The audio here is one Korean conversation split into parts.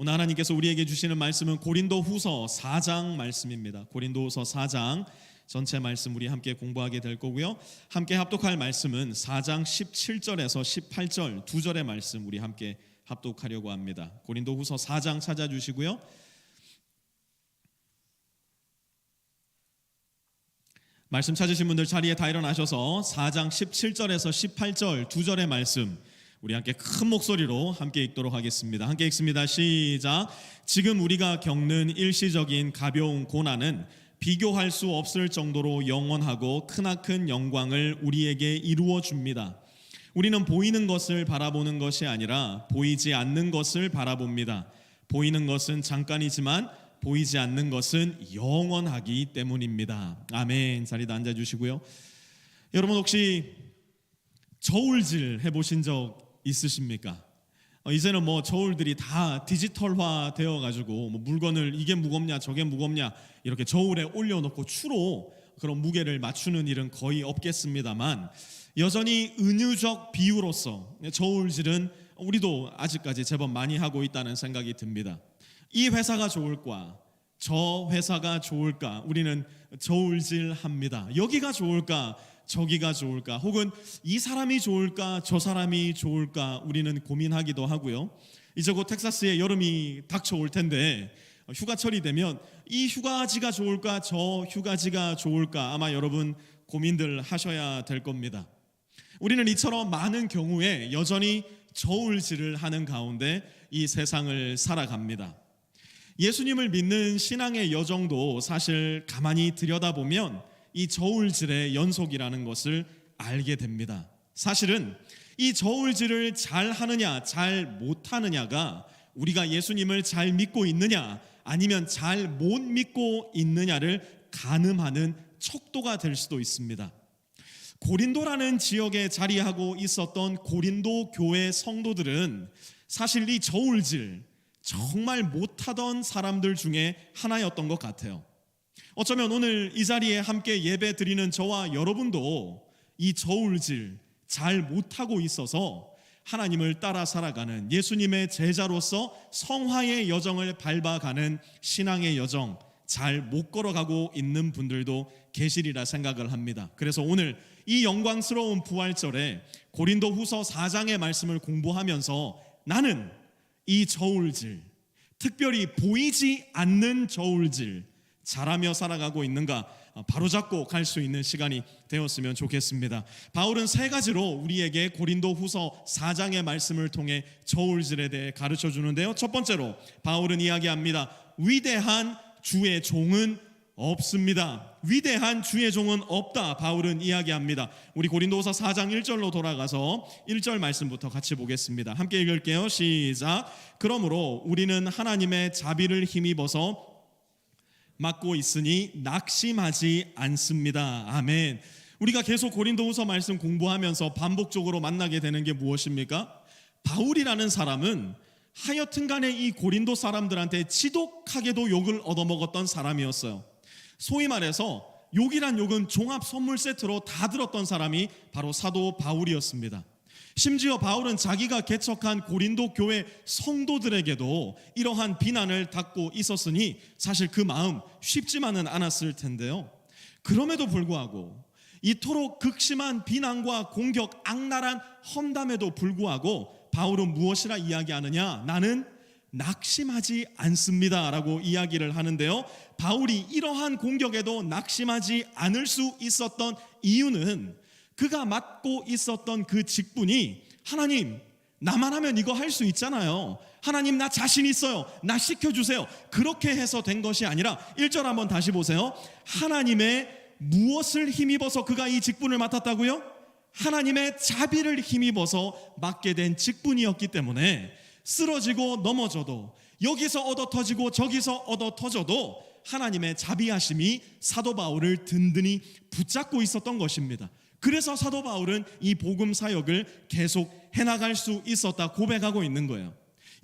오늘 하나님께서 우리에게 주시는 말씀은 고린도후서 4장 말씀입니다. 고린도후서 4장 전체 말씀 우리 함께 공부하게 될 거고요. 함께 합독할 말씀은 4장 17절에서 18절 두 절의 말씀 우리 함께 합독하려고 합니다. 고린도후서 4장 찾아주시고요. 말씀 찾으신 분들 자리에 다 일어나셔서 4장 17절에서 18절 두 절의 말씀 우리 함께 큰 목소리로 함께 읽도록 하겠습니다. 함께 읽습니다. 시작. 지금 우리가 겪는 일시적인 가벼운 고난은 비교할 수 없을 정도로 영원하고 크나큰 영광을 우리에게 이루어 줍니다. 우리는 보이는 것을 바라보는 것이 아니라 보이지 않는 것을 바라봅니다. 보이는 것은 잠깐이지만 보이지 않는 것은 영원하기 때문입니다. 아멘. 자리에 앉아주시고요. 여러분 혹시 저울질 해보신 적 있으십니까? 이제는 저울들이 다 디지털화 되어가지고 물건을 이게 무겁냐 저게 무겁냐 이렇게 저울에 올려놓고 추로 그런 무게를 맞추는 일은 거의 없겠습니다만 여전히 은유적 비유로서 저울질은 우리도 아직까지 제법 많이 하고 있다는 생각이 듭니다. 이 회사가 좋을까 저 회사가 좋을까 우리는 저울질합니다. 여기가 좋을까 저기가 좋을까 혹은 이 사람이 좋을까 저 사람이 좋을까 우리는 고민하기도 하고요. 이제 곧 텍사스에 여름이 닥쳐올 텐데 휴가철이 되면 이 휴가지가 좋을까 저 휴가지가 좋을까 아마 여러분 고민들 하셔야 될 겁니다. 우리는 이처럼 많은 경우에 여전히 저울질을 하는 가운데 이 세상을 살아갑니다. 예수님을 믿는 신앙의 여정도 사실 가만히 들여다보면 이 저울질의 연속이라는 것을 알게 됩니다. 사실은 이 저울질을 잘 하느냐 잘 못하느냐가 우리가 예수님을 잘 믿고 있느냐 아니면 잘 못 믿고 있느냐를 가늠하는 척도가 될 수도 있습니다. 고린도라는 지역에 자리하고 있었던 고린도 교회 성도들은 사실 이 저울질 정말 못하던 사람들 중에 하나였던 것 같아요. 어쩌면 오늘 이 자리에 함께 예배 드리는 저와 여러분도 이 저울질 잘 못하고 있어서 하나님을 따라 살아가는 예수님의 제자로서 성화의 여정을 밟아가는 신앙의 여정 잘 못 걸어가고 있는 분들도 계시리라 생각을 합니다. 그래서 오늘 이 영광스러운 부활절에 고린도후서 4장의 말씀을 공부하면서 나는 이 저울질, 특별히 보이지 않는 저울질 잘하며 살아가고 있는가 바로잡고 갈 수 있는 시간이 되었으면 좋겠습니다. 바울은 세 가지로 우리에게 고린도후서 4장의 말씀을 통해 저울질에 대해 가르쳐 주는데요. 첫 번째로 바울은 이야기합니다. 위대한 주의 종은 없습니다. 위대한 주의 종은 없다. 바울은 이야기합니다. 우리 고린도후서 4장 1절로 돌아가서 1절 말씀부터 같이 보겠습니다. 함께 읽을게요. 시작. 그러므로 우리는 하나님의 자비를 힘입어서 맡고 있으니 낙심하지 않습니다. 아멘. 우리가 계속 고린도후서 말씀 공부하면서 반복적으로 만나게 되는 게 무엇입니까? 바울이라는 사람은 하여튼 간에 이 고린도 사람들한테 지독하게도 욕을 얻어먹었던 사람이었어요. 소위 말해서 욕이란 욕은 종합 선물 세트로 다 들었던 사람이 바로 사도 바울이었습니다. 심지어 바울은 자기가 개척한 고린도 교회 성도들에게도 이러한 비난을 받고 있었으니 사실 그 마음 쉽지만은 않았을 텐데요. 그럼에도 불구하고 이토록 극심한 비난과 공격, 악랄한 험담에도 불구하고 바울은 무엇이라 이야기하느냐? 나는 낙심하지 않습니다 라고 이야기를 하는데요. 바울이 이러한 공격에도 낙심하지 않을 수 있었던 이유는 그가 맡고 있었던 그 직분이 하나님 나만 하면 이거 할 수 있잖아요. 하나님 나 자신 있어요. 나 시켜주세요. 그렇게 해서 된 것이 아니라 1절 한번 다시 보세요. 하나님의 무엇을 힘입어서 그가 이 직분을 맡았다고요? 하나님의 자비를 힘입어서 맡게 된 직분이었기 때문에 쓰러지고 넘어져도 여기서 얻어 터지고 저기서 얻어 터져도 하나님의 자비하심이 사도 바울을 든든히 붙잡고 있었던 것입니다. 그래서 사도 바울은 이 복음 사역을 계속 해나갈 수 있었다 고백하고 있는 거예요.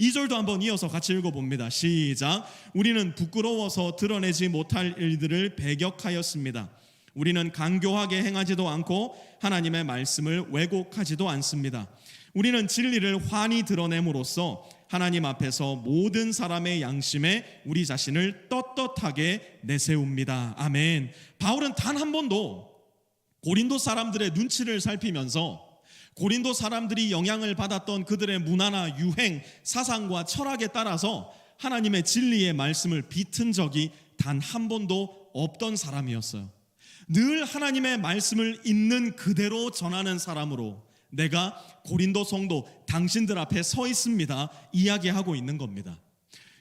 2절도 한번 이어서 같이 읽어봅니다. 시작. 우리는 부끄러워서 드러내지 못할 일들을 배격하였습니다. 우리는 강교하게 행하지도 않고 하나님의 말씀을 왜곡하지도 않습니다. 우리는 진리를 환히 드러냄으로써 하나님 앞에서 모든 사람의 양심에 우리 자신을 떳떳하게 내세웁니다. 아멘. 바울은 단 한 번도 고린도 사람들의 눈치를 살피면서 고린도 사람들이 영향을 받았던 그들의 문화나 유행, 사상과 철학에 따라서 하나님의 진리의 말씀을 비튼 적이 단 한 번도 없던 사람이었어요. 늘 하나님의 말씀을 있는 그대로 전하는 사람으로 내가 고린도 성도 당신들 앞에 서 있습니다 이야기하고 있는 겁니다.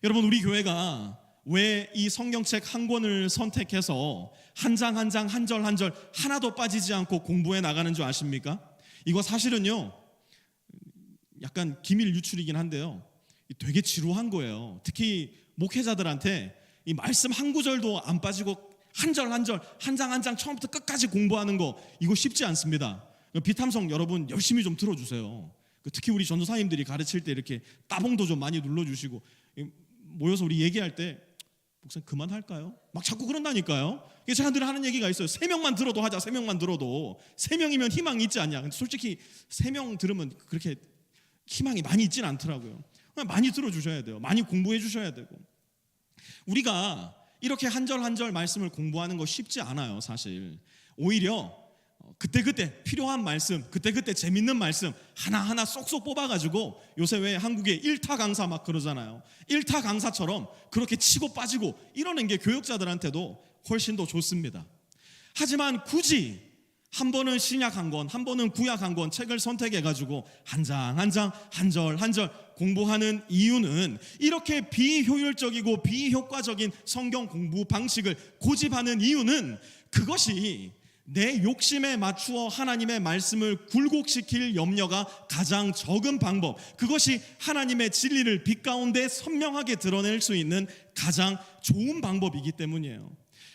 여러분, 우리 교회가 왜 이 성경책 한 권을 선택해서 한 장 한 장 한 절 한 절 하나도 빠지지 않고 공부해 나가는 줄 아십니까? 이거 사실은요 약간 기밀 유출이긴 한데요 되게 지루한 거예요. 특히 목회자들한테 이 말씀 한 구절도 안 빠지고 한 절 한 절 한 장 한 장 처음부터 끝까지 공부하는 거 이거 쉽지 않습니다. 비탐성 여러분 열심히 좀 들어주세요. 특히 우리 전도사님들이 가르칠 때 이렇게 따봉도 좀 많이 눌러주시고 모여서 우리 얘기할 때 목사님 그만할까요? 막 자꾸 그런다니까요. 제가 하는 얘기가 있어요. 3명만 들어도 하자. 3명만 들어도 3명이면 희망이 있지 않냐. 근데 솔직히 3명 들으면 그렇게 희망이 많이 있진 않더라고요. 많이 들어주셔야 돼요. 많이 공부해 주셔야 되고. 우리가 이렇게 한 절 한 절 말씀을 공부하는 거 쉽지 않아요. 사실 오히려 그때그때 필요한 말씀, 그때그때 재밌는 말씀 하나하나 쏙쏙 뽑아가지고 요새 왜 한국에 일타 강사 막 그러잖아요. 일타 강사처럼 그렇게 치고 빠지고 이러는 게 교육자들한테도 훨씬 더 좋습니다. 하지만 굳이 한 번은 신약 한 권, 한 번은 구약 한 권 책을 선택해가지고 한 장 한 장, 한 절 한 절 공부하는 이유는 이렇게 비효율적이고 비효과적인 성경 공부 방식을 고집하는 이유는 그것이 내 욕심에 맞추어 하나님의 말씀을 굴곡시킬 염려가 가장 적은 방법, 그것이 하나님의 진리를 빛 가운데 선명하게 드러낼 수 있는 가장 좋은 방법이기 때문이에요.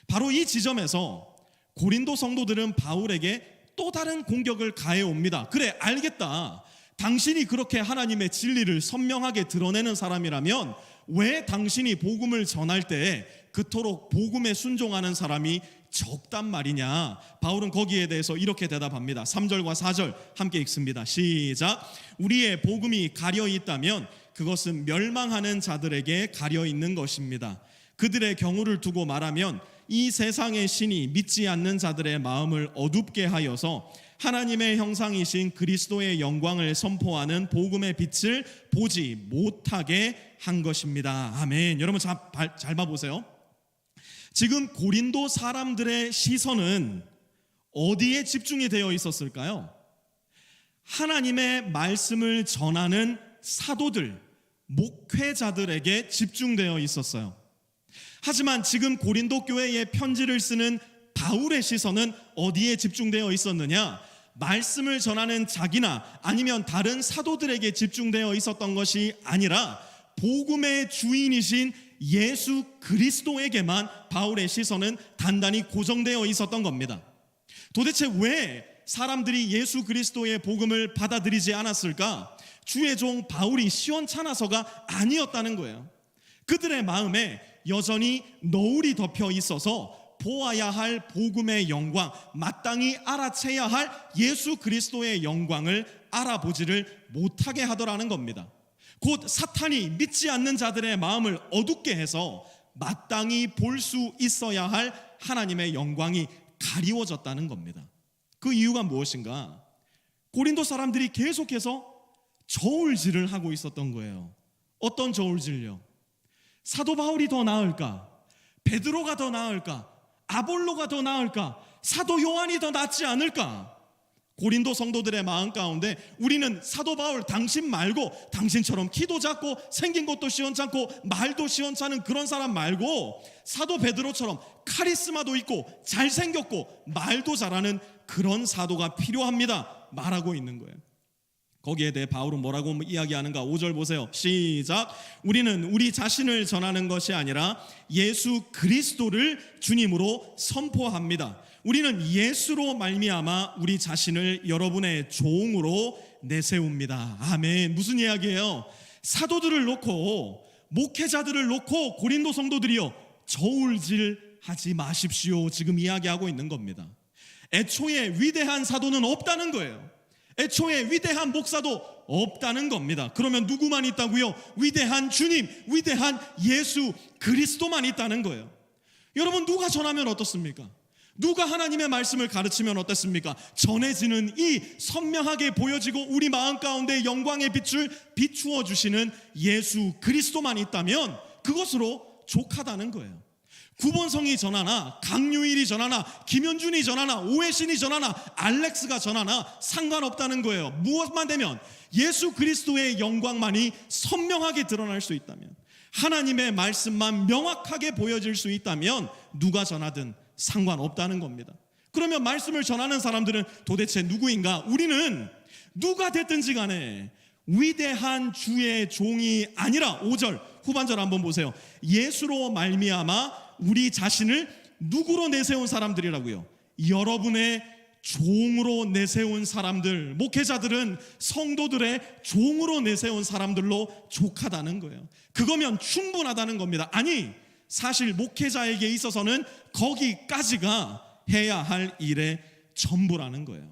바로 이 지점에서 고린도 성도들은 바울에게 또 다른 공격을 가해옵니다. 그래, 알겠다. 당신이 그렇게 하나님의 진리를 선명하게 드러내는 사람이라면 왜 당신이 복음을 전할 때 그토록 복음에 순종하는 사람이 적단 말이냐. 바울은 거기에 대해서 이렇게 대답합니다. 3절과 4절 함께 읽습니다. 시작. 우리의 복음이 가려 있다면 그것은 멸망하는 자들에게 가려 있는 것입니다. 그들의 경우를 두고 말하면 이 세상의 신이 믿지 않는 자들의 마음을 어둡게 하여서 하나님의 형상이신 그리스도의 영광을 선포하는 복음의 빛을 보지 못하게 한 것입니다. 아멘. 여러분 잘 봐보세요. 지금 고린도 사람들의 시선은 어디에 집중이 되어 있었을까요? 하나님의 말씀을 전하는 사도들, 목회자들에게 집중되어 있었어요. 하지만 지금 고린도 교회에 편지를 쓰는 바울의 시선은 어디에 집중되어 있었느냐? 말씀을 전하는 자기나 아니면 다른 사도들에게 집중되어 있었던 것이 아니라 복음의 주인이신 예수 그리스도에게만 바울의 시선은 단단히 고정되어 있었던 겁니다. 도대체 왜 사람들이 예수 그리스도의 복음을 받아들이지 않았을까? 주의 종 바울이 시원찮아서가 아니었다는 거예요. 그들의 마음에 여전히 너울이 덮여 있어서 보아야 할 복음의 영광, 마땅히 알아채야 할 예수 그리스도의 영광을 알아보지를 못하게 하더라는 겁니다. 곧 사탄이 믿지 않는 자들의 마음을 어둡게 해서 마땅히 볼 수 있어야 할 하나님의 영광이 가리워졌다는 겁니다. 그 이유가 무엇인가? 고린도 사람들이 계속해서 저울질을 하고 있었던 거예요. 어떤 저울질요? 사도 바울이 더 나을까? 베드로가 더 나을까? 아볼로가 더 나을까? 사도 요한이 더 낫지 않을까? 고린도 성도들의 마음 가운데 우리는 사도 바울 당신 말고, 당신처럼 키도 작고 생긴 것도 시원찮고 말도 시원찮은 그런 사람 말고 사도 베드로처럼 카리스마도 있고 잘생겼고 말도 잘하는 그런 사도가 필요합니다 말하고 있는 거예요. 거기에 대해 바울은 뭐라고 이야기하는가? 5절 보세요. 시작. 우리는 우리 자신을 전하는 것이 아니라 예수 그리스도를 주님으로 선포합니다. 우리는 예수로 말미암아 우리 자신을 여러분의 종으로 내세웁니다. 아멘. 무슨 이야기예요? 사도들을 놓고, 목회자들을 놓고 고린도 성도들이요, 저울질하지 마십시오. 지금 이야기하고 있는 겁니다. 애초에 위대한 사도는 없다는 거예요. 애초에 위대한 목사도 없다는 겁니다. 그러면 누구만 있다고요? 위대한 주님, 위대한 예수 그리스도만 있다는 거예요. 여러분, 누가 전하면 어떻습니까? 누가 하나님의 말씀을 가르치면 어떻습니까? 전해지는 이 선명하게 보여지고 우리 마음 가운데 영광의 빛을 비추어 주시는 예수 그리스도만 있다면 그것으로 족하다는 거예요. 구본성이 전하나, 강유일이 전하나, 김현준이 전하나, 오해신이 전하나, 알렉스가 전하나 상관없다는 거예요. 무엇만 되면 예수 그리스도의 영광만이 선명하게 드러날 수 있다면, 하나님의 말씀만 명확하게 보여질 수 있다면 누가 전하든 상관없다는 겁니다. 그러면 말씀을 전하는 사람들은 도대체 누구인가? 우리는 누가 됐든지 간에 위대한 주의 종이 아니라, 5절 후반절 한번 보세요. 예수로 말미암아 우리 자신을 누구로 내세운 사람들이라고요? 여러분의 종으로 내세운 사람들, 목회자들은 성도들의 종으로 내세운 사람들로 족하다는 거예요. 그거면 충분하다는 겁니다. 아니, 사실 목회자에게 있어서는 거기까지가 해야 할 일의 전부라는 거예요.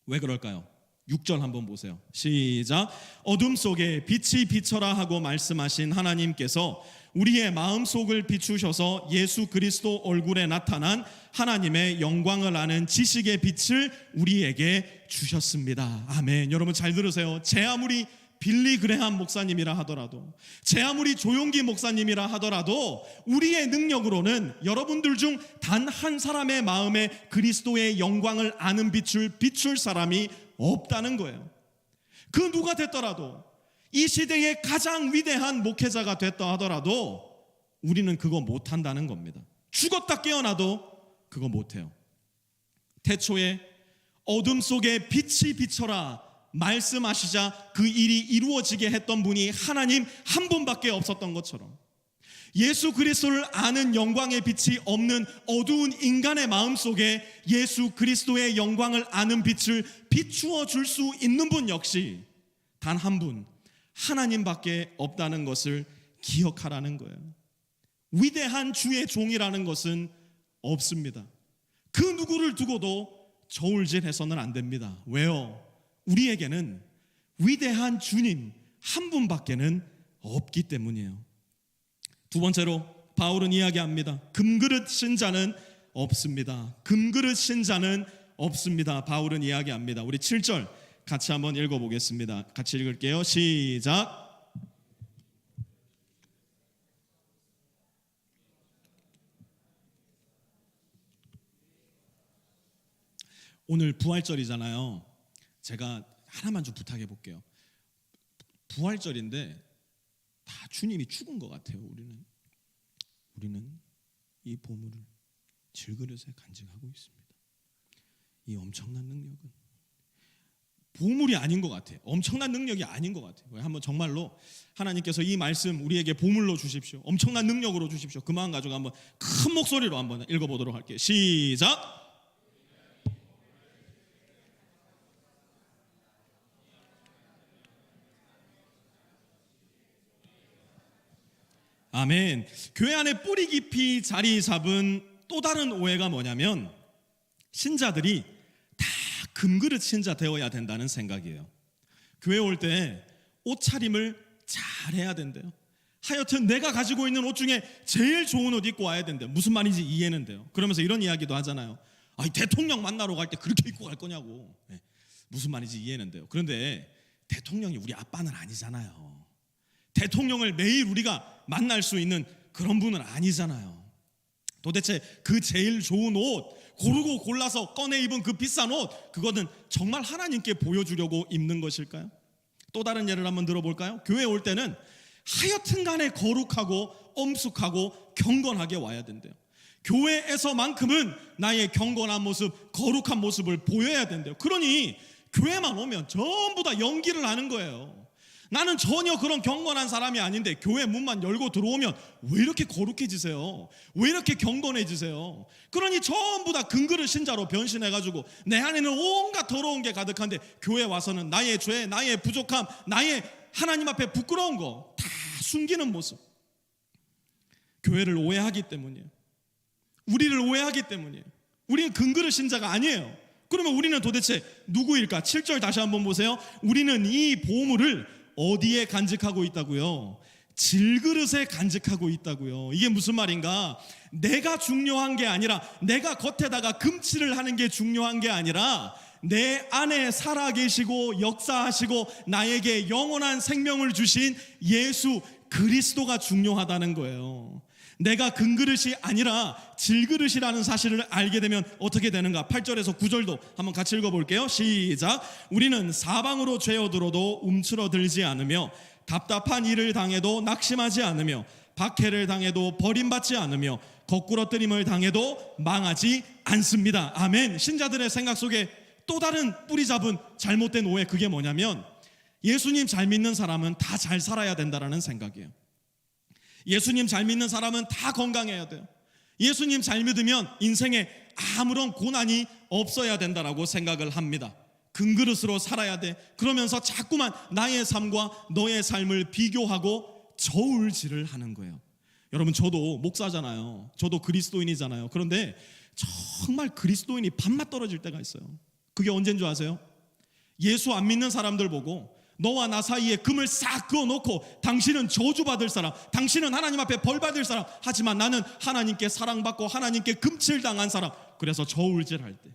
왜 그럴까요? 6절 한번 보세요. 시작. 어둠 속에 빛이 비쳐라 하고 말씀하신 하나님께서 우리의 마음속을 비추셔서 예수 그리스도 얼굴에 나타난 하나님의 영광을 아는 지식의 빛을 우리에게 주셨습니다. 아멘. 여러분 잘 들으세요. 제 아무리 빌리 그레함 목사님이라 하더라도, 제 아무리 조용기 목사님이라 하더라도 우리의 능력으로는 여러분들 중 단 한 사람의 마음에 그리스도의 영광을 아는 빛을 비출 사람이 없다는 거예요. 그 누가 됐더라도, 이 시대의 가장 위대한 목회자가 됐다 하더라도 우리는 그거 못한다는 겁니다. 죽었다 깨어나도 그거 못해요. 태초에 어둠 속에 빛이 비쳐라 말씀하시자 그 일이 이루어지게 했던 분이 하나님 한 분밖에 없었던 것처럼, 예수 그리스도를 아는 영광의 빛이 없는 어두운 인간의 마음속에 예수 그리스도의 영광을 아는 빛을 비추어 줄 수 있는 분 역시 단 한 분, 하나님밖에 없다는 것을 기억하라는 거예요. 위대한 주의 종이라는 것은 없습니다. 그 누구를 두고도 저울질해서는 안 됩니다. 왜요? 우리에게는 위대한 주님 한 분밖에는 없기 때문이에요. 두 번째로 바울은 이야기합니다. 금그릇 신자는 없습니다. 금그릇 신자는 없습니다. 바울은 이야기합니다. 우리 7절 같이 한번 읽어보겠습니다. 같이 읽을게요. 시작. 오늘 부활절이잖아요. 제가 하나만 좀 부탁해 볼게요. 부활절인데 다 주님이 죽은 것 같아요. 우리는 이 보물을 질그릇에 간직하고 있습니다. 이 엄청난 능력은 보물이 아닌 것 같아요. 엄청난 능력이 아닌 것 같아요. 한번 정말로 하나님께서 이 말씀 우리에게 보물로 주십시오. 엄청난 능력으로 주십시오. 그 마음 가지고 한번 큰 목소리로 한번 읽어보도록 할게요. 시작. 아멘. 교회 안에 뿌리 깊이 자리 잡은 또 다른 오해가 뭐냐면, 신자들이 다 금그릇 신자 되어야 된다는 생각이에요. 교회 올 때 옷차림을 잘 해야 된대요. 하여튼 내가 가지고 있는 옷 중에 제일 좋은 옷 입고 와야 된대요. 무슨 말인지 이해는 돼요. 그러면서 이런 이야기도 하잖아요. 대통령 만나러 갈 때 그렇게 입고 갈 거냐고. 네. 무슨 말인지 이해는 돼요. 그런데 대통령이 우리 아빠는 아니잖아요. 대통령을 매일 우리가 만날 수 있는 그런 분은 아니잖아요. 도대체 그 제일 좋은 옷 고르고 골라서 꺼내 입은 그 비싼 옷, 그거는 정말 하나님께 보여주려고 입는 것일까요? 또 다른 예를 한번 들어볼까요? 교회 올 때는 하여튼 간에 거룩하고 엄숙하고 경건하게 와야 된대요. 교회에서만큼은 나의 경건한 모습, 거룩한 모습을 보여야 된대요. 그러니 교회만 오면 전부 다 연기를 하는 거예요. 나는 전혀 그런 경건한 사람이 아닌데 교회 문만 열고 들어오면 왜 이렇게 거룩해지세요? 왜 이렇게 경건해지세요? 그러니 전부 다 금그릇 신자로 변신해가지고 내 안에는 온갖 더러운 게 가득한데 교회 와서는 나의 죄, 나의 부족함, 나의 하나님 앞에 부끄러운 거 다 숨기는 모습. 교회를 오해하기 때문이에요. 우리를 오해하기 때문이에요. 우리는 금그릇 신자가 아니에요. 그러면 우리는 도대체 누구일까? 7절 다시 한번 보세요. 우리는 이 보물을 어디에 간직하고 있다고요? 질그릇에 간직하고 있다고요. 이게 무슨 말인가? 내가 중요한 게 아니라, 내가 겉에다가 금칠을 하는 게 중요한 게 아니라, 내 안에 살아계시고 역사하시고 나에게 영원한 생명을 주신 예수 그리스도가 중요하다는 거예요. 내가 금그릇이 아니라 질그릇이라는 사실을 알게 되면 어떻게 되는가? 8절에서 9절도 한번 같이 읽어볼게요. 시작. 우리는 사방으로 죄어들어도 움츠러들지 않으며, 답답한 일을 당해도 낙심하지 않으며, 박해를 당해도 버림받지 않으며, 거꾸러뜨림을 당해도 망하지 않습니다. 아멘. 신자들의 생각 속에 또 다른 뿌리 잡은 잘못된 오해, 그게 뭐냐면 예수님 잘 믿는 사람은 다 잘 살아야 된다라는 생각이에요. 예수님 잘 믿는 사람은 다 건강해야 돼요. 예수님 잘 믿으면 인생에 아무런 고난이 없어야 된다라고 생각을 합니다. 금그릇으로 살아야 돼. 그러면서 자꾸만 나의 삶과 너의 삶을 비교하고 저울질을 하는 거예요. 여러분, 저도 목사잖아요. 저도 그리스도인이잖아요. 그런데 정말 그리스도인이 밥맛 떨어질 때가 있어요. 그게 언제인 줄 아세요? 예수 안 믿는 사람들 보고 너와 나 사이에 금을 싹 그어놓고 당신은 저주받을 사람, 당신은 하나님 앞에 벌받을 사람, 하지만 나는 하나님께 사랑받고 하나님께 금칠당한 사람, 그래서 저울질할 때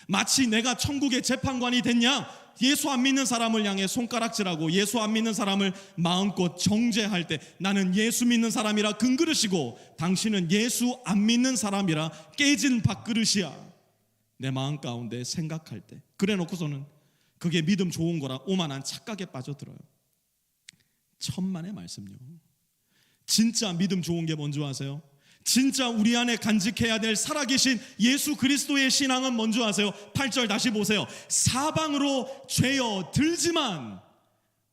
마치 내가 천국의 재판관이 됐냐? 예수 안 믿는 사람을 향해 손가락질하고 예수 안 믿는 사람을 마음껏 정죄할 때 나는 예수 믿는 사람이라 금그릇이고 당신은 예수 안 믿는 사람이라 깨진 밥그릇이야. 내 마음 가운데 생각할 때, 그래 놓고서는 그게 믿음 좋은 거라 오만한 착각에 빠져들어요. 천만의 말씀요. 진짜 믿음 좋은 게 뭔지 아세요? 진짜 우리 안에 간직해야 될 살아계신 예수 그리스도의 신앙은 뭔지 아세요? 8절 다시 보세요. 사방으로 죄어 들지만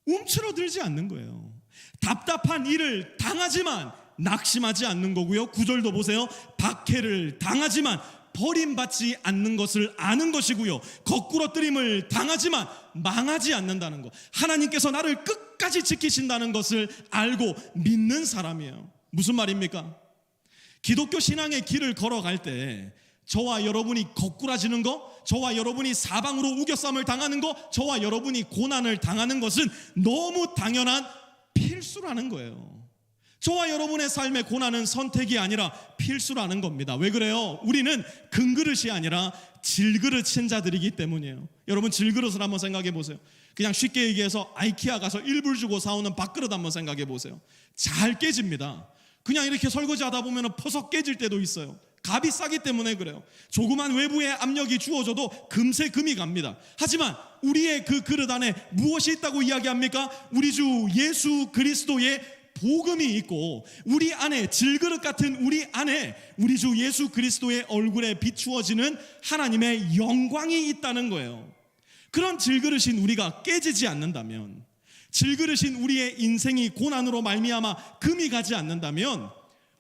움츠러들지 않는 거예요. 답답한 일을 당하지만 낙심하지 않는 거고요. 9절도 보세요. 박해를 당하지만 버림받지 않는 것을 아는 것이고요. 거꾸러뜨림을 당하지만 망하지 않는다는 것, 하나님께서 나를 끝까지 지키신다는 것을 알고 믿는 사람이에요. 무슨 말입니까? 기독교 신앙의 길을 걸어갈 때 저와 여러분이 거꾸라지는 거, 저와 여러분이 사방으로 우겨쌈을 당하는 거, 저와 여러분이 고난을 당하는 것은 너무 당연한 필수라는 거예요. 저와 여러분의 삶의 고난은 선택이 아니라 필수라는 겁니다. 왜 그래요? 우리는 금그릇이 아니라 질그릇 신자들이기 때문이에요. 여러분, 질그릇을 한번 생각해 보세요. 그냥 쉽게 얘기해서 아이키아 가서 1불 주고 사오는 밥그릇 한번 생각해 보세요. 잘 깨집니다. 그냥 이렇게 설거지하다 보면 퍼석 깨질 때도 있어요. 값이 싸기 때문에 그래요. 조그만 외부의 압력이 주어져도 금세 금이 갑니다. 하지만 우리의 그 그릇 안에 무엇이 있다고 이야기합니까? 우리 주 예수 그리스도의 복음이 있고, 우리 안에 질그릇 같은 우리 안에 우리 주 예수 그리스도의 얼굴에 비추어지는 하나님의 영광이 있다는 거예요. 그런 질그릇인 우리가 깨지지 않는다면, 질그릇인 우리의 인생이 고난으로 말미암아 금이 가지 않는다면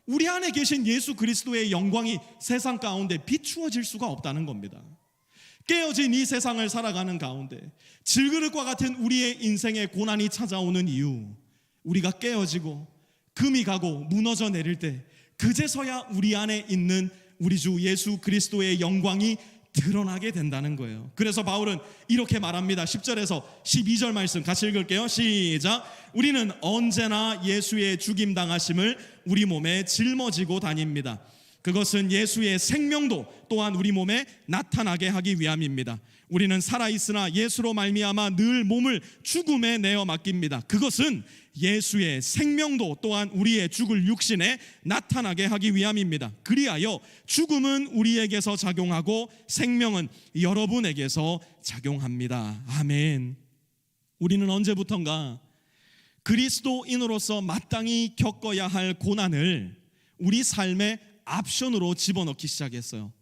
우리 안에 계신 예수 그리스도의 영광이 세상 가운데 비추어질 수가 없다는 겁니다. 깨어진 이 세상을 살아가는 가운데 질그릇과 같은 우리의 인생에 고난이 찾아오는 이유, 우리가 깨어지고 금이 가고 무너져 내릴 때 그제서야 우리 안에 있는 우리 주 예수 그리스도의 영광이 드러나게 된다는 거예요. 그래서 바울은 이렇게 말합니다. 10절에서 12절 말씀 같이 읽을게요. 시작. 우리는 언제나 예수의 죽임당하심을 우리 몸에 짊어지고 다닙니다. 그것은 예수의 생명도 또한 우리 몸에 나타나게 하기 위함입니다. 우리는 살아있으나 예수로 말미암아 늘 몸을 죽음에 내어 맡깁니다. 그것은 예수의 생명도 또한 우리의 죽을 육신에 나타나게 하기 위함입니다. 그리하여 죽음은 우리에게서 작용하고 생명은 여러분에게서 작용합니다. 아멘. 우리는 언제부턴가 그리스도인으로서 마땅히 겪어야 할 고난을 우리 삶의 옵션으로 집어넣기 시작했어요.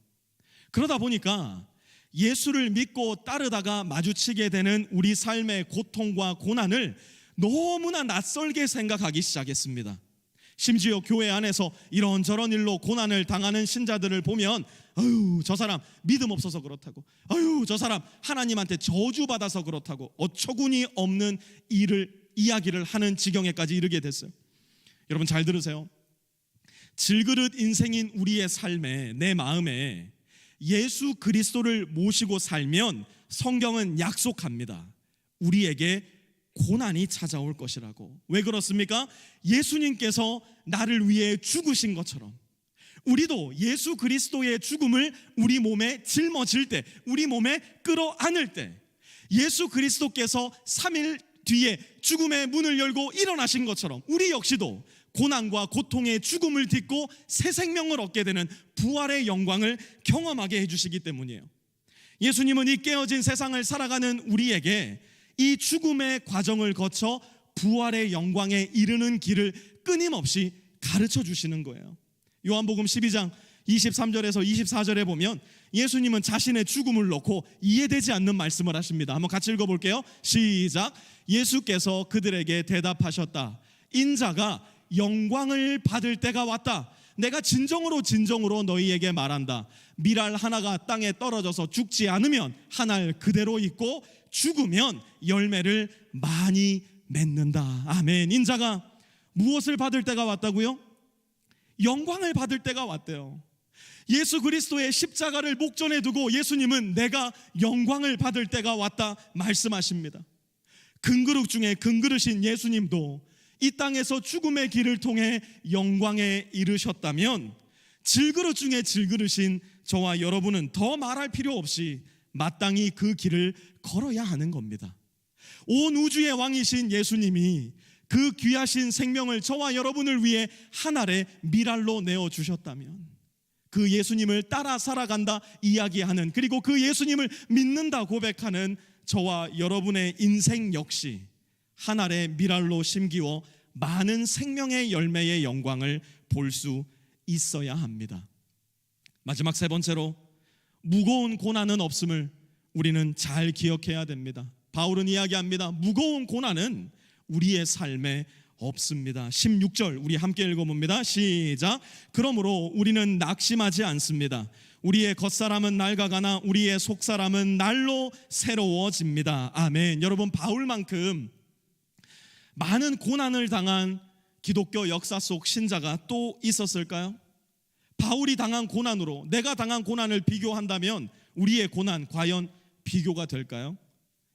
그러다 보니까 예수를 믿고 따르다가 마주치게 되는 우리 삶의 고통과 고난을 너무나 낯설게 생각하기 시작했습니다. 심지어 교회 안에서 이런저런 일로 고난을 당하는 신자들을 보면 아유, 저 사람 믿음 없어서 그렇다고, 아유, 저 사람 하나님한테 저주받아서 그렇다고 어처구니 없는 이야기를 하는 지경에까지 이르게 됐어요. 여러분 잘 들으세요. 질그릇 인생인 우리의 삶에, 내 마음에 예수 그리스도를 모시고 살면 성경은 약속합니다. 우리에게 고난이 찾아올 것이라고. 왜 그렇습니까? 예수님께서 나를 위해 죽으신 것처럼 우리도 예수 그리스도의 죽음을 우리 몸에 짊어질 때, 우리 몸에 끌어안을 때, 예수 그리스도께서 3일 뒤에 죽음의 문을 열고 일어나신 것처럼 우리 역시도 고난과 고통의 죽음을 딛고 새 생명을 얻게 되는 부활의 영광을 경험하게 해주시기 때문이에요. 예수님은 이 깨어진 세상을 살아가는 우리에게 이 죽음의 과정을 거쳐 부활의 영광에 이르는 길을 끊임없이 가르쳐 주시는 거예요. 요한복음 12장 23절에서 24절에 보면 예수님은 자신의 죽음을 놓고 이해되지 않는 말씀을 하십니다. 한번 같이 읽어볼게요. 시작. 예수께서 그들에게 대답하셨다. 인자가 영광을 받을 때가 왔다. 내가 진정으로 너희에게 말한다. 밀알 하나가 땅에 떨어져서 죽지 않으면 한 알 그대로 있고 죽으면 열매를 많이 맺는다. 아멘. 인자가 무엇을 받을 때가 왔다고요? 영광을 받을 때가 왔대요. 예수 그리스도의 십자가를 목전에 두고 예수님은 내가 영광을 받을 때가 왔다 말씀하십니다. 금그릇 중에 금그릇인 예수님도 이 땅에서 죽음의 길을 통해 영광에 이르셨다면 질그릇 중에 질그릇인 저와 여러분은 더 말할 필요 없이 마땅히 그 길을 걸어야 하는 겁니다. 온 우주의 왕이신 예수님이 그 귀하신 생명을 저와 여러분을 위해 한 알의 밀알로 내어주셨다면 그 예수님을 따라 살아간다 이야기하는, 그리고 그 예수님을 믿는다 고백하는 저와 여러분의 인생 역시 한 알의 밀알로 심기워 많은 생명의 열매의 영광을 볼 수 있어야 합니다. 마지막 세 번째로, 무거운 고난은 없음을 우리는 잘 기억해야 됩니다. 바울은 이야기합니다. 무거운 고난은 우리의 삶에 없습니다. 16절 우리 함께 읽어봅니다. 시작. 그러므로 우리는 낙심하지 않습니다. 우리의 겉사람은 낡아가나 우리의 속사람은 날로 새로워집니다. 아멘. 여러분, 바울만큼 많은 고난을 당한 기독교 역사 속 신자가 또 있었을까요? 바울이 당한 고난으로 내가 당한 고난을 비교한다면 우리의 고난 과연 비교가 될까요?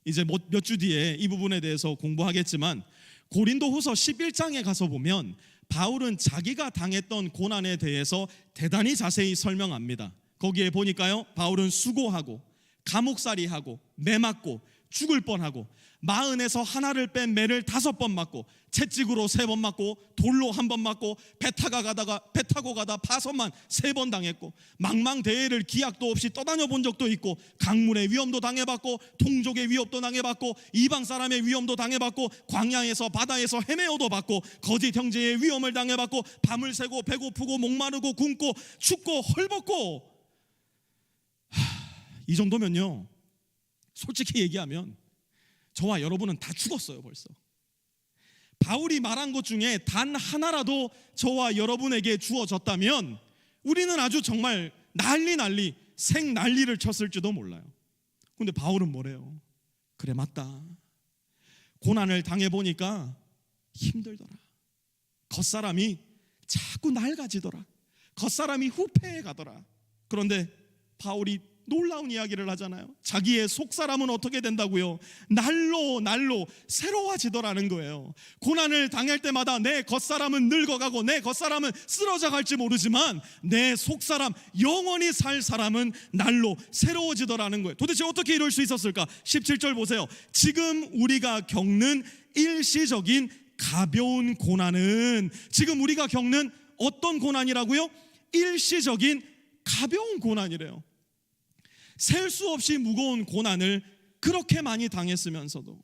이제 몇 주 뒤에 이 부분에 대해서 공부하겠지만 고린도후서 11장에 가서 보면 바울은 자기가 당했던 고난에 대해서 대단히 자세히 설명합니다. 거기에 보니까요, 바울은 수고하고 감옥살이하고 매 맞고 죽을 뻔하고 마흔에서 하나를 뺀 매를 5번 맞고 채찍으로 3번 맞고 돌로 1번 맞고 배 타고 가다 파선만 3번 당했고 망망대해를 기약도 없이 떠다녀 본 적도 있고 강물의 위험도 당해봤고 동족의 위협도 당해봤고 이방 사람의 위험도 당해봤고 광야에서 바다에서 헤매어도 봤고 거짓 형제의 위험을 당해봤고 밤을 새고 배고프고 목마르고 굶고 춥고 헐벗고 이 정도면요, 솔직히 얘기하면 저와 여러분은 다 죽었어요 벌써. 바울이 말한 것 중에 단 하나라도 저와 여러분에게 주어졌다면 우리는 아주 정말 난리 생난리를 쳤을지도 몰라요. 근데 바울은 뭐래요? 그래, 맞다. 고난을 당해보니까 힘들더라. 겉사람이 자꾸 낡아지더라. 겉사람이 후패해 가더라. 그런데 바울이 놀라운 이야기를 하잖아요. 자기의 속사람은 어떻게 된다고요? 날로 새로워지더라는 거예요. 고난을 당할 때마다 내 겉사람은 늙어가고 내 겉사람은 쓰러져 갈지 모르지만 내 속사람, 영원히 살 사람은 날로 새로워지더라는 거예요. 도대체 어떻게 이럴 수 있었을까? 17절 보세요. 지금 우리가 겪는 일시적인 가벼운 고난은, 지금 우리가 겪는 어떤 고난이라고요? 일시적인 가벼운 고난이래요. 셀 수 없이 무거운 고난을 그렇게 많이 당했으면서도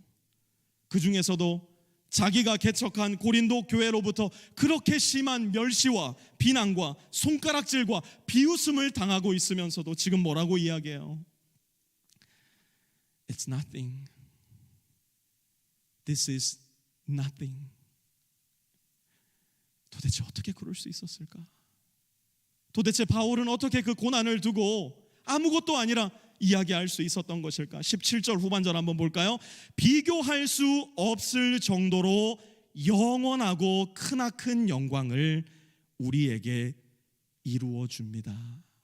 그 중에서도 자기가 개척한 고린도 교회로부터 그렇게 심한 멸시와 비난과 손가락질과 비웃음을 당하고 있으면서도 지금 뭐라고 이야기해요? It's nothing. This is nothing. 도대체 어떻게 그럴 수 있었을까? 도대체 바울은 어떻게 그 고난을 두고 아무것도 아니라 이야기할 수 있었던 것일까? 17절 후반절 한번 볼까요? 비교할 수 없을 정도로 영원하고 크나큰 영광을 우리에게 이루어 줍니다.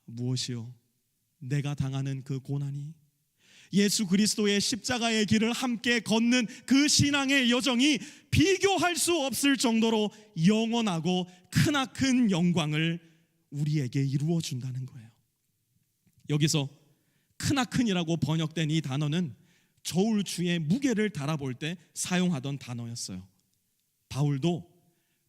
무엇이요? 내가 당하는 그 고난이, 예수 그리스도의 십자가의 길을 함께 걷는 그 신앙의 여정이 비교할 수 없을 정도로 영원하고 크나큰 영광을 우리에게 이루어 준다는 거예요. 여기서 크나큰이라고 번역된 이 단어는 저울추의 무게를 달아볼 때 사용하던 단어였어요. 바울도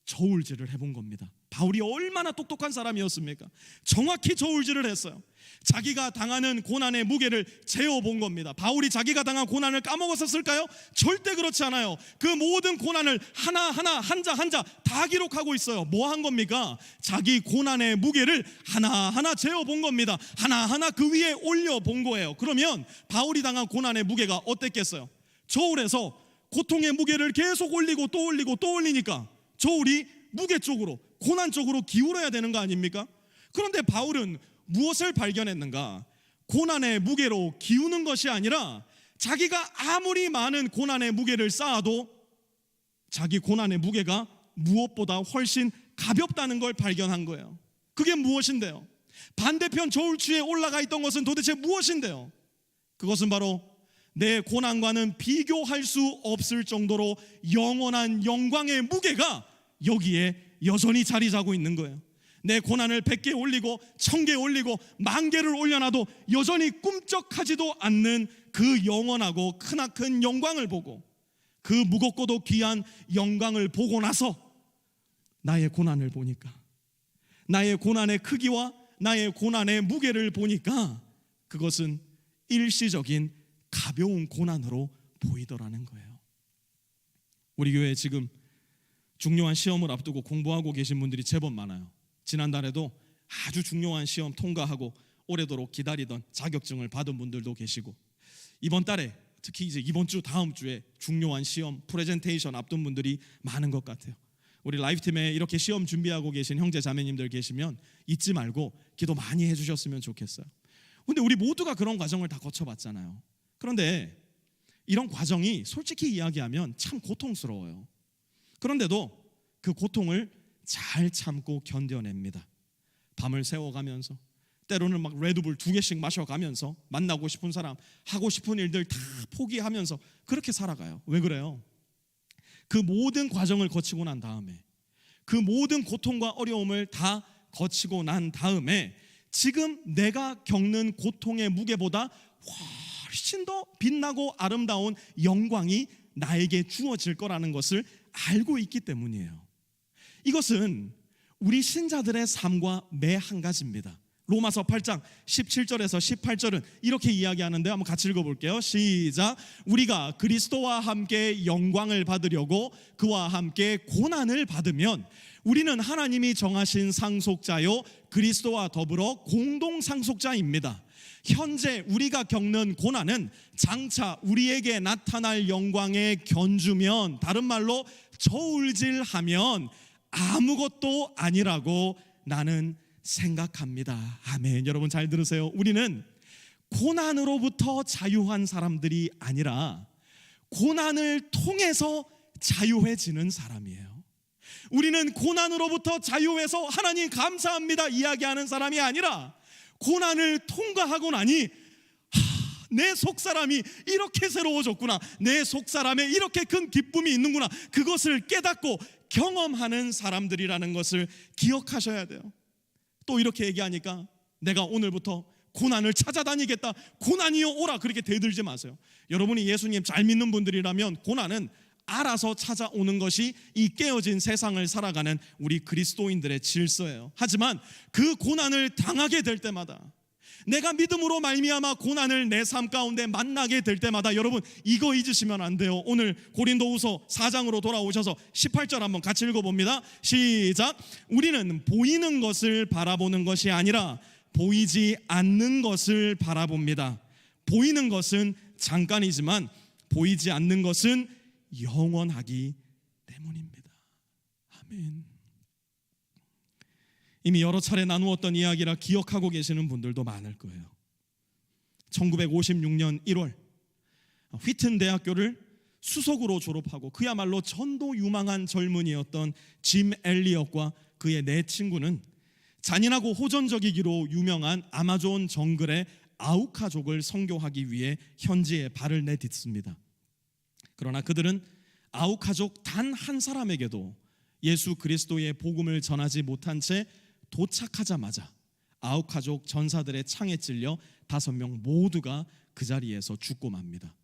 저울질을 해본 겁니다. 바울이 얼마나 똑똑한 사람이었습니까? 정확히 저울질을 했어요. 자기가 당하는 고난의 무게를 재어본 겁니다. 바울이 자기가 당한 고난을 까먹었었을까요? 절대 그렇지 않아요. 그 모든 고난을 하나하나 한자 한자 다 기록하고 있어요. 뭐 한 겁니까? 자기 고난의 무게를 하나하나 재어본 겁니다. 하나하나 그 위에 올려본 거예요. 그러면 바울이 당한 고난의 무게가 어땠겠어요? 저울에서 고통의 무게를 계속 올리고 또 올리고 또 올리니까 저울이 무게 쪽으로, 고난 쪽으로 기울어야 되는 거 아닙니까? 그런데 바울은 무엇을 발견했는가? 고난의 무게로 기우는 것이 아니라 자기가 아무리 많은 고난의 무게를 쌓아도 자기 고난의 무게가 무엇보다 훨씬 가볍다는 걸 발견한 거예요. 그게 무엇인데요? 반대편 저울추에 올라가 있던 것은 도대체 무엇인데요? 그것은 바로 내 고난과는 비교할 수 없을 정도로 영원한 영광의 무게가 여기에 여전히 자리 잡고 있는 거예요. 내 고난을 100개 올리고 1000개 올리고 10,000개를 올려놔도 여전히 꿈쩍하지도 않는 그 영원하고 크나큰 영광을 보고, 그 무겁고도 귀한 영광을 보고 나서 나의 고난을 보니까, 나의 고난의 크기와 나의 고난의 무게를 보니까 그것은 일시적인 가벼운 고난으로 보이더라는 거예요. 우리 교회에 지금 중요한 시험을 앞두고 공부하고 계신 분들이 제법 많아요. 지난달에도 아주 중요한 시험 통과하고 오래도록 기다리던 자격증을 받은 분들도 계시고, 이번 달에 특히 이제 이번 주 다음 주에 중요한 시험 프레젠테이션 앞둔 분들이 많은 것 같아요. 우리 라이프팀에 이렇게 시험 준비하고 계신 형제 자매님들 계시면 잊지 말고 기도 많이 해주셨으면 좋겠어요. 근데 우리 모두가 그런 과정을 다 거쳐봤잖아요. 그런데 이런 과정이 솔직히 이야기하면 참 고통스러워요. 그런데도 그 고통을 잘 참고 견뎌냅니다. 밤을 새워가면서, 때로는 막 레드불 2개씩 마셔가면서, 만나고 싶은 사람, 하고 싶은 일들 다 포기하면서 그렇게 살아가요. 왜 그래요? 그 모든 과정을 거치고 난 다음에, 그 모든 고통과 어려움을 다 거치고 난 다음에 지금 내가 겪는 고통의 무게보다 훨씬 더 빛나고 아름다운 영광이 나에게 주어질 거라는 것을 알고 있기 때문이에요. 이것은 우리 신자들의 삶과 매 한 가지입니다. 로마서 8장 17절에서 18절은 이렇게 이야기하는데 한번 같이 읽어볼게요. 시작. 우리가 그리스도와 함께 영광을 받으려고 그와 함께 고난을 받으면 우리는 하나님이 정하신 상속자요 그리스도와 더불어 공동 상속자입니다. 현재 우리가 겪는 고난은 장차 우리에게 나타날 영광에 견주면, 다른 말로 저울질하면 아무것도 아니라고 나는 생각합니다. 아멘. 여러분 잘 들으세요. 우리는 고난으로부터 자유한 사람들이 아니라 고난을 통해서 자유해지는 사람이에요. 우리는 고난으로부터 자유해서 하나님 감사합니다 이야기하는 사람이 아니라 고난을 통과하고 나니 내 속사람이 이렇게 새로워졌구나, 내 속사람에 이렇게 큰 기쁨이 있는구나, 그것을 깨닫고 경험하는 사람들이라는 것을 기억하셔야 돼요. 또 이렇게 얘기하니까 내가 오늘부터 고난을 찾아다니겠다, 고난이여 오라, 그렇게 대들지 마세요. 여러분이 예수님 잘 믿는 분들이라면 고난은 알아서 찾아오는 것이 이 깨어진 세상을 살아가는 우리 그리스도인들의 질서예요. 하지만 그 고난을 당하게 될 때마다, 내가 믿음으로 말미암아 고난을 내 삶 가운데 만나게 될 때마다, 여러분 이거 잊으시면 안 돼요. 오늘 고린도후서 4장으로 돌아오셔서 18절 한번 같이 읽어봅니다. 시작. 우리는 보이는 것을 바라보는 것이 아니라 보이지 않는 것을 바라봅니다. 보이는 것은 잠깐이지만 보이지 않는 것은 영원하기 때문입니다. 아멘. 이미 여러 차례 나누었던 이야기라 기억하고 계시는 분들도 많을 거예요. 1956년 1월 휘튼 대학교를 수석으로 졸업하고 그야말로 전도 유망한 젊은이였던 짐 엘리엇과 그의 네 친구는 잔인하고 호전적이기로 유명한 아마존 정글의 아우카족을 선교하기 위해 현지에 발을 내딛습니다. 그러나 그들은 아우카족 단 한 사람에게도 예수 그리스도의 복음을 전하지 못한 채 도착하자마자 아우카족 전사들의 창에 찔려 5명 모두가 그 자리에서 죽고 맙니다.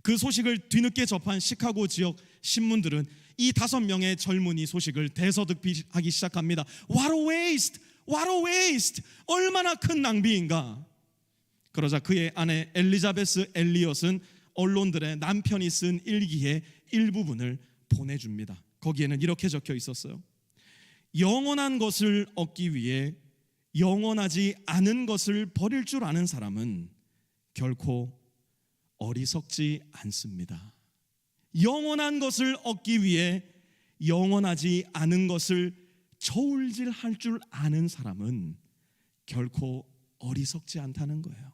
그 소식을 뒤늦게 접한 시카고 지역 신문들은 이 5명의 젊은이 소식을 대서특필하기 시작합니다. What a waste! What a waste! 얼마나 큰 낭비인가. 그러자 그의 아내 엘리자베스 엘리엇은 언론들의 남편이 쓴 일기의 일부분을 보내줍니다. 거기에는 이렇게 적혀 있었어요. 영원한 것을 얻기 위해 영원하지 않은 것을 버릴 줄 아는 사람은 결코 어리석지 않습니다. 영원한 것을 얻기 위해 영원하지 않은 것을 저울질할 줄 아는 사람은 결코 어리석지 않다는 거예요.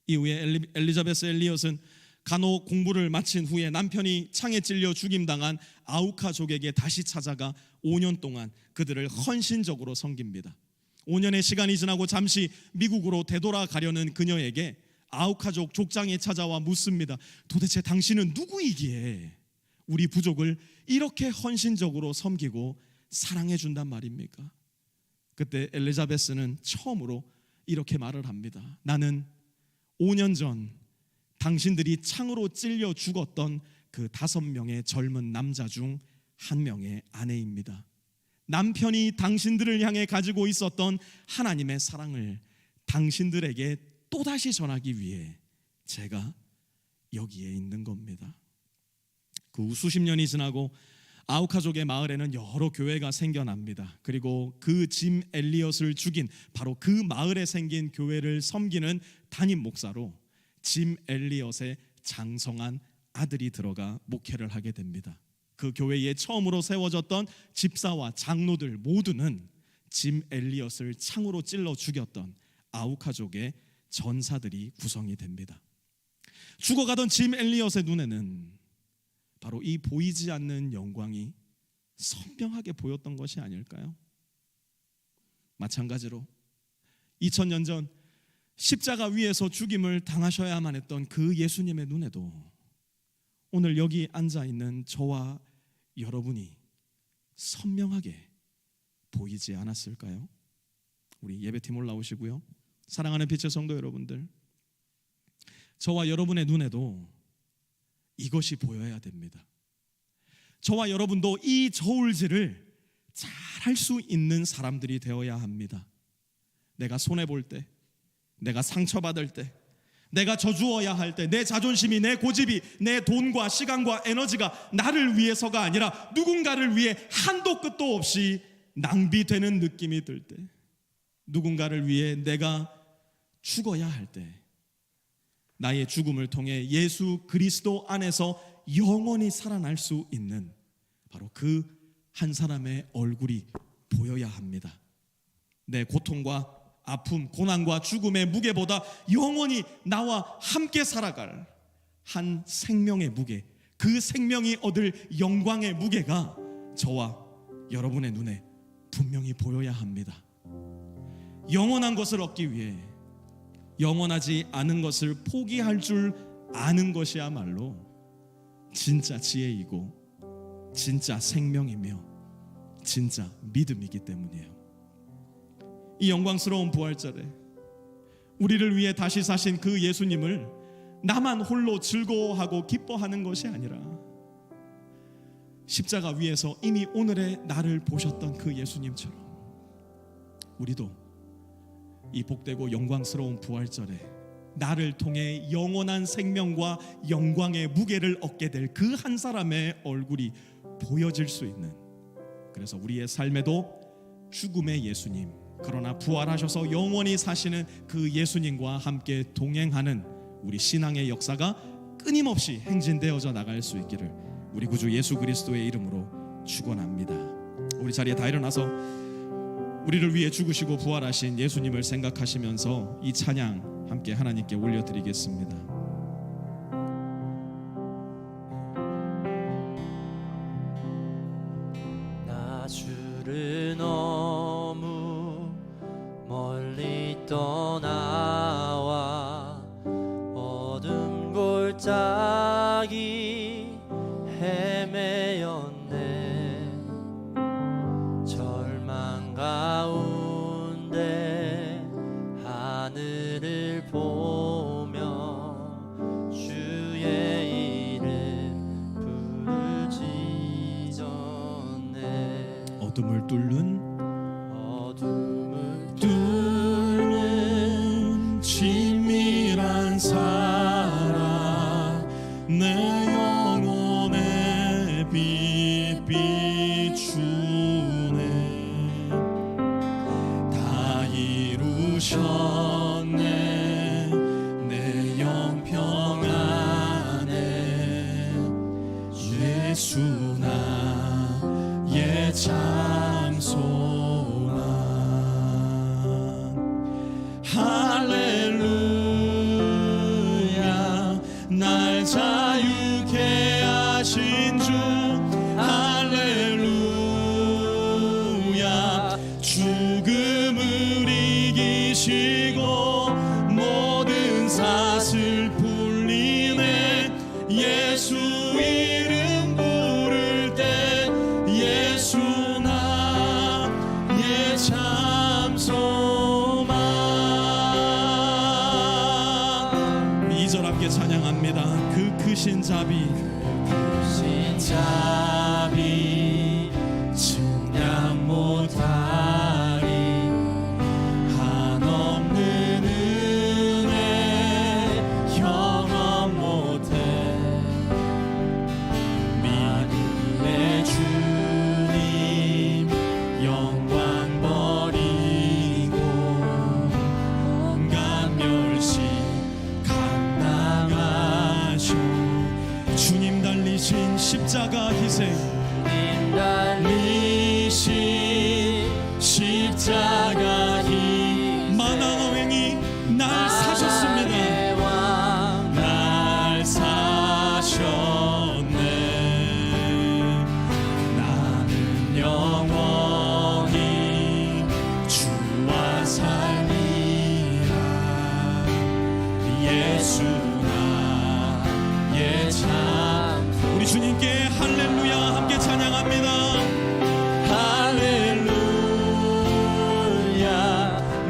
이후에 엘리자베스 엘리엇은 간호 공부를 마친 후에 남편이 창에 찔려 죽임당한 아우카족에게 다시 찾아가 5년 동안 그들을 헌신적으로 섬깁니다. 5년의 시간이 지나고 잠시 미국으로 되돌아가려는 그녀에게 아우카족 족장에 찾아와 묻습니다. 도대체 당신은 누구이기에 우리 부족을 이렇게 헌신적으로 섬기고 사랑해 준단 말입니까? 그때 엘리자베스는 처음으로 이렇게 말을 합니다. 나는 5년 전 당신들이 창으로 찔려 죽었던 그 5명의 젊은 남자 중 한 명의 아내입니다. 남편이 당신들을 향해 가지고 있었던 하나님의 사랑을 당신들에게 또다시 전하기 위해 제가 여기에 있는 겁니다. 그 후 수십 년이 지나고 아우카족의 마을에는 여러 교회가 생겨납니다. 그리고 그 짐 엘리엇을 죽인 바로 그 마을에 생긴 교회를 섬기는 담임 목사로 짐 엘리엇의 장성한 아들이 들어가 목회를 하게 됩니다. 그 교회에 처음으로 세워졌던 집사와 장로들 모두는 짐 엘리엇을 창으로 찔러 죽였던 아우카족의 전사들이 구성이 됩니다. 죽어가던 짐 엘리엇의 눈에는 바로 이 보이지 않는 영광이 선명하게 보였던 것이 아닐까요? 마찬가지로 2000년 전 십자가 위에서 죽임을 당하셔야만 했던 그 예수님의 눈에도 오늘 여기 앉아있는 저와 여러분이 선명하게 보이지 않았을까요? 우리 예배팀 올라오시고요. 사랑하는 빛의 성도 여러분들, 저와 여러분의 눈에도 이것이 보여야 됩니다. 저와 여러분도 이 저울질을 잘 할 수 있는 사람들이 되어야 합니다. 내가 손해볼 때, 내가 상처받을 때, 내가 저주어야 할 때, 내 자존심이, 내 고집이, 내 돈과 시간과 에너지가 나를 위해서가 아니라 누군가를 위해 한도 끝도 없이 낭비되는 느낌이 들 때, 누군가를 위해 내가 죽어야 할 때, 나의 죽음을 통해 예수 그리스도 안에서 영원히 살아날 수 있는 바로 그 한 사람의 얼굴이 보여야 합니다. 내 고통과 아픔, 고난과 죽음의 무게보다 영원히 나와 함께 살아갈 한 생명의 무게, 그 생명이 얻을 영광의 무게가 저와 여러분의 눈에 분명히 보여야 합니다. 영원한 것을 얻기 위해 영원하지 않은 것을 포기할 줄 아는 것이야말로 진짜 지혜이고 진짜 생명이며 진짜 믿음이기 때문이에요. 이 영광스러운 부활절에 우리를 위해 다시 사신 그 예수님을 나만 홀로 즐거워하고 기뻐하는 것이 아니라 십자가 위에서 이미 오늘의 나를 보셨던 그 예수님처럼 우리도 이 복되고 영광스러운 부활절에 나를 통해 영원한 생명과 영광의 무게를 얻게 될 그 한 사람의 얼굴이 보여질 수 있는, 그래서 우리의 삶에도 죽음의 예수님, 그러나 부활하셔서 영원히 사시는 그 예수님과 함께 동행하는 우리 신앙의 역사가 끊임없이 행진되어져 나갈 수 있기를 우리 구주 예수 그리스도의 이름으로 축원합니다. 우리 자리에 다 일어나서 우리를 위해 죽으시고 부활하신 예수님을 생각하시면서 이 찬양 함께 하나님께 올려드리겠습니다. 나 주를 너무 멀리 떠나 어둠을 뚫는 친밀한 사랑 내 영혼에 빛 비추네. 다 이루셨네 내 영평 안에 예수 나의 참 소망. 할렐루야 날 자유케 하신 주 할렐루야 죽음을 이기시고 모든 사슬 풀리네. 예수 이름 부를 때 예수 나의 참 소망. 2절 함께 찬양합니다. 그 크신 자비 증량 못하리 한없는 은혜 경험 못해. 만유의 주님 영광 버리고 온갖 멸시 감당하셔. 주님 달리신 십자가 희생 십자가 희생 만왕왕이 날 사셨습니다. 날 사셨네. 나는 영원히 주와 살리라. 예수 나의 참. 우리 주님께 할렐루야 함께 찬양합니다. 할렐루야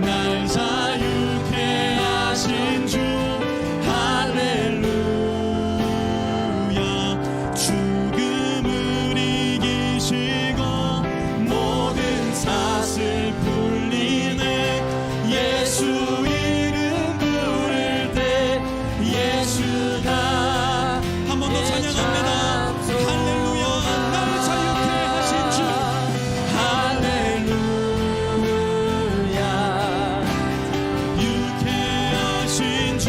날 자유케 하신 주 할렐루야 죽음을 이기시고 모든 사슬 풀리네. 예수 이름 부를 때 예수가 한 번 더 찬양합니다. 할렐루야 나를 자유케 하신 주 할렐루야 유케 하신 주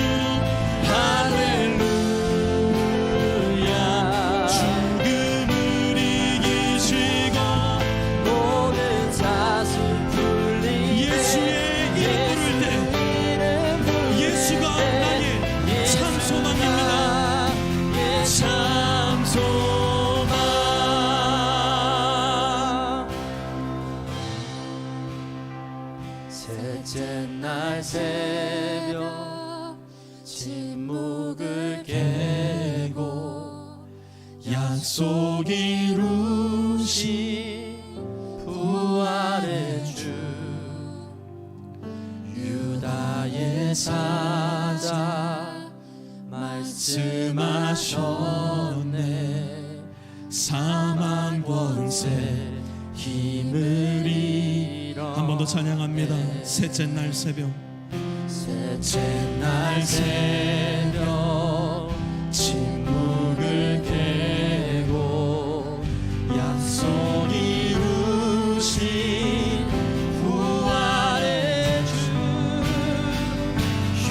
할렐루야 죽음을 이기시고 모든 사슬 풀리네. 예수의 이름 부를 때 예수가 나의 참 소망입니다. 참 소망. 셋째 날 새벽 침묵을 깨고 약속 이루시 부활의 주 유다의 사자 말씀하셨네. 사망 권세 힘을 잃어 한 번 더 찬양합니다. 셋째 날 새벽 셋째 날 새벽 침묵을 깨고 약속 이루신 부활의 주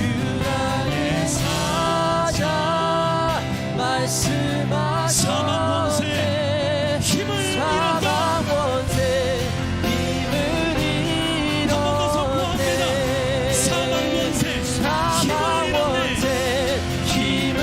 유다의 사자 말씀하셨네. 힘을 사망 권세 힘을 한 번 더 선포합니다. 잃었네. 사망 권세 사망 힘을 잃었네. 권세 힘을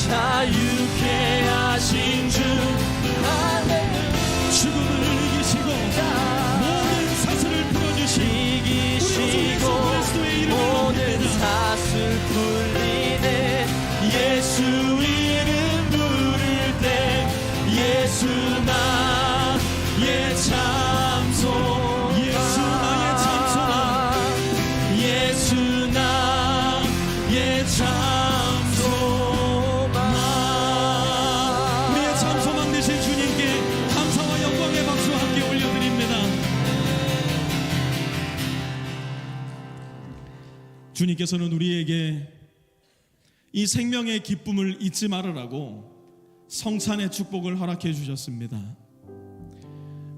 자유케 하신 주 할렐루야 죽음을 이기시고 모든 사슬을 풀어주신 우리 주 예수 이기시고 그리스도의 이름을 모든 높입니다. 사슬 풀리네 예수 이름 부를 때 예수 나의 참소 예수 나의 참소나 예수 나의 참소만 우리의 참소망 되신 주님께 감사와 영광의 박수 함께 올려드립니다. 주님께서는 우리에게 이 생명의 기쁨을 잊지 말으라고 성찬의 축복을 허락해 주셨습니다.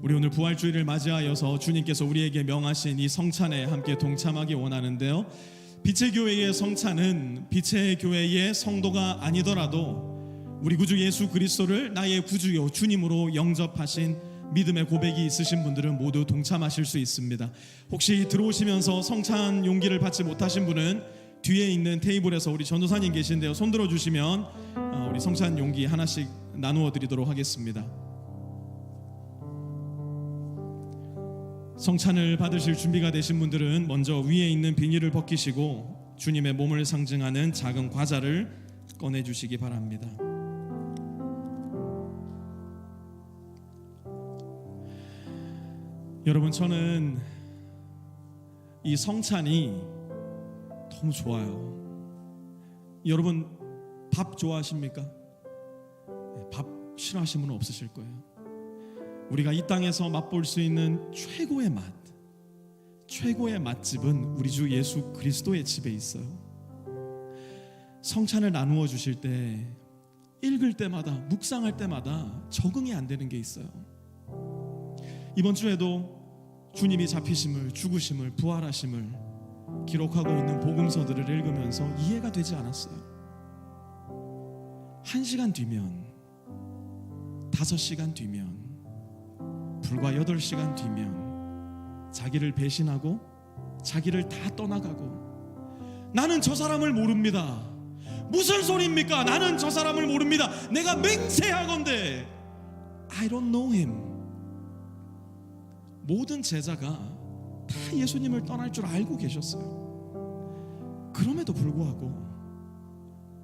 우리 오늘 부활주일을 맞이하여서 주님께서 우리에게 명하신 이 성찬에 함께 동참하기 원하는데요, 빛의 교회의 성찬은 빛의 교회의 성도가 아니더라도 우리 구주 예수 그리스도를 나의 구주요 주님으로 영접하신 믿음의 고백이 있으신 분들은 모두 동참하실 수 있습니다. 혹시 들어오시면서 성찬 용기를 받지 못하신 분은 뒤에 있는 테이블에서 우리 전도사님 계신데요, 손 들어주시면 우리 성찬 용기 하나씩 나누어 드리도록 하겠습니다. 성찬을 받으실 준비가 되신 분들은 먼저 위에 있는 비닐을 벗기시고 주님의 몸을 상징하는 작은 과자를 꺼내주시기 바랍니다. 여러분, 저는 이 성찬이 너무 좋아요. 여러분, 밥 좋아하십니까? 밥 싫어하시는 분은 없으실 거예요. 우리가 이 땅에서 맛볼 수 있는 최고의 맛, 최고의 맛집은 우리 주 예수 그리스도의 집에 있어요. 성찬을 나누어 주실 때, 읽을 때마다, 묵상할 때마다 적응이 안 되는 게 있어요. 이번 주에도 주님이 잡히심을, 죽으심을, 부활하심을 기록하고 있는 복음서들을 읽으면서 이해가 되지 않았어요. 1시간 뒤면, 5시간 뒤면, 불과 8시간 뒤면 자기를 배신하고 자기를 다 떠나가고, 나는 저 사람을 모릅니다. 무슨 소리입니까? 나는 저 사람을 모릅니다. 내가 맹세하건대 I don't know him. 모든 제자가 다 예수님을 떠날 줄 알고 계셨어요. 그럼에도 불구하고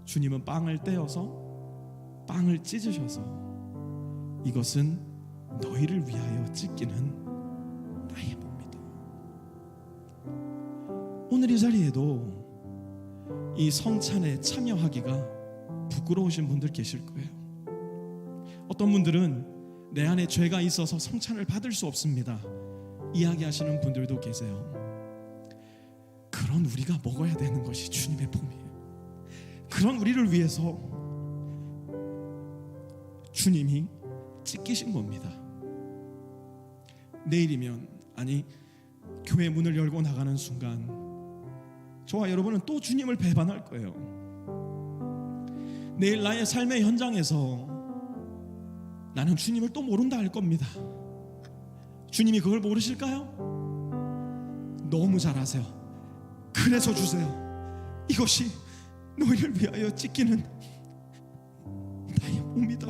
주님은 빵을 떼어서 빵을 찢으셔서 이것은 너희를 위하여 찢기는 나의 몸이다. 오늘 이 자리에도 이 성찬에 참여하기가 부끄러우신 분들 계실 거예요. 어떤 분들은 내 안에 죄가 있어서 성찬을 받을 수 없습니다 이야기하시는 분들도 계세요. 그런 우리가 먹어야 되는 것이 주님의 몸이에요. 그런 우리를 위해서 주님이 찢기신 겁니다. 내일이면, 아니 교회 문을 열고 나가는 순간 저와 여러분은 또 주님을 배반할 거예요. 내일 나의 삶의 현장에서 나는 주님을 또 모른다 할 겁니다. 주님이 그걸 모르실까요? 너무 잘 아세요. 그래서 주세요. 이것이 너희를 위하여 찢기는 나의 몸이다.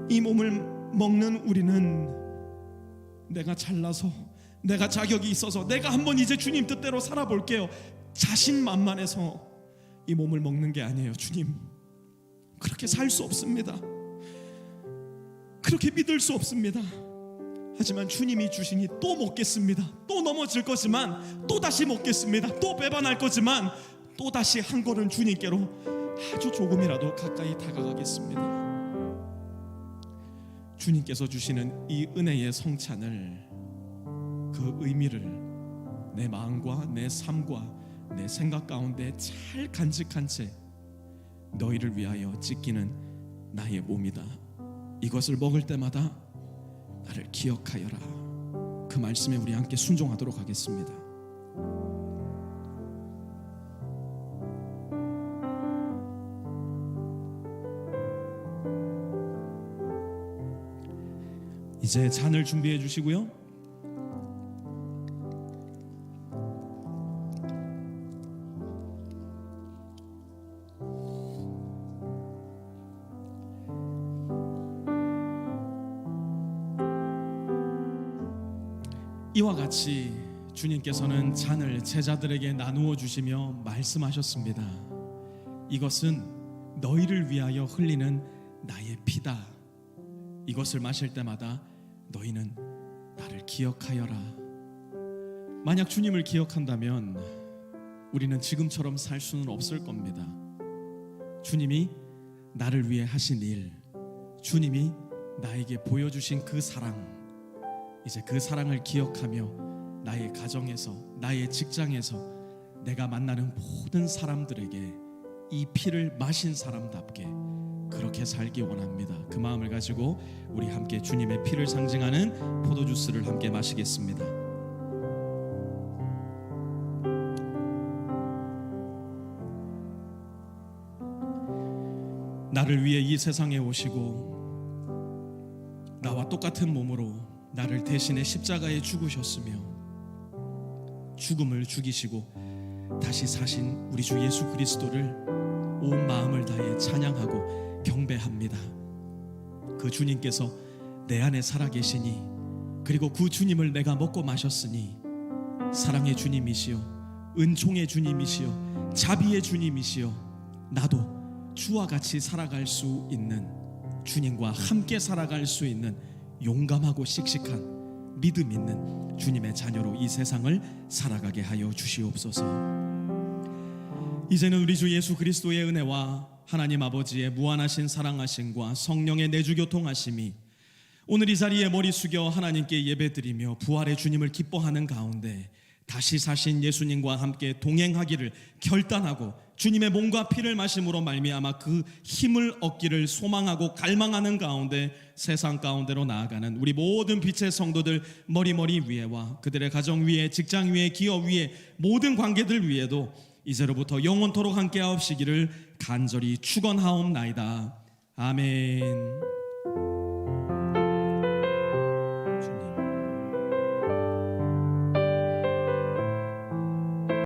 이 몸을 먹는 우리는 내가 잘나서, 내가 자격이 있어서, 내가 한번 이제 주님 뜻대로 살아볼게요, 자신만만해서 이 몸을 먹는 게 아니에요. 주님, 그렇게 살 수 없습니다. 그렇게 믿을 수 없습니다. 하지만 주님이 주시니 또 먹겠습니다. 또 넘어질 거지만 또 다시 먹겠습니다. 또 배반할 거지만 또 다시 한 걸음 주님께로 아주 조금이라도 가까이 다가가겠습니다. 주님께서 주시는 이 은혜의 성찬을, 그 의미를 내 마음과 내 삶과 내 생각 가운데 잘 간직한 채 너희를 위하여 찢기는 나의 몸이다. 이것을 먹을 때마다 나를 기억하여라. 그 말씀에 우리 함께 순종하도록 하겠습니다. 이제 잔을 준비해 주시고요. 이와 같이 주님께서는 잔을 제자들에게 나누어 주시며 말씀하셨습니다. 이것은 너희를 위하여 흘리는 나의 피다. 이것을 마실 때마다 너희는 나를 기억하여라. 만약 주님을 기억한다면 우리는 지금처럼 살 수는 없을 겁니다. 주님이 나를 위해 하신 일, 주님이 나에게 보여주신 그 사랑, 이제 그 사랑을 기억하며 나의 가정에서, 나의 직장에서, 내가 만나는 모든 사람들에게 이 피를 마신 사람답게 그렇게 살기 원합니다. 그 마음을 가지고 우리 함께 주님의 피를 상징하는 포도주스를 함께 마시겠습니다. 나를 위해 이 세상에 오시고 나와 똑같은 몸으로 나를 대신해 십자가에 죽으셨으며 죽음을 죽이시고 다시 사신 우리 주 예수 그리스도를 온 마음을 다해 찬양하고 경배합니다. 그 주님께서 내 안에 살아계시니, 그리고 그 주님을 내가 먹고 마셨으니 사랑의 주님이시여, 은총의 주님이시여, 자비의 주님이시여, 나도 주와 같이 살아갈 수 있는, 주님과 함께 살아갈 수 있는 용감하고 씩씩한 믿음 있는 주님의 자녀로 이 세상을 살아가게 하여 주시옵소서. 이제는 우리 주 예수 그리스도의 은혜와 하나님 아버지의 무한하신 사랑하심과 성령의 내주교통하심이 오늘 이 자리에 머리 숙여 하나님께 예배드리며 부활의 주님을 기뻐하는 가운데 다시 사신 예수님과 함께 동행하기를 결단하고 주님의 몸과 피를 마심으로 말미암아 그 힘을 얻기를 소망하고 갈망하는 가운데 세상 가운데로 나아가는 우리 모든 빛의 성도들 머리머리 위에와 그들의 가정 위에, 직장 위에, 기업 위에, 모든 관계들 위에도 이제로부터 영원토록 함께하옵시기를 간절히 축원하옵나이다. 아멘.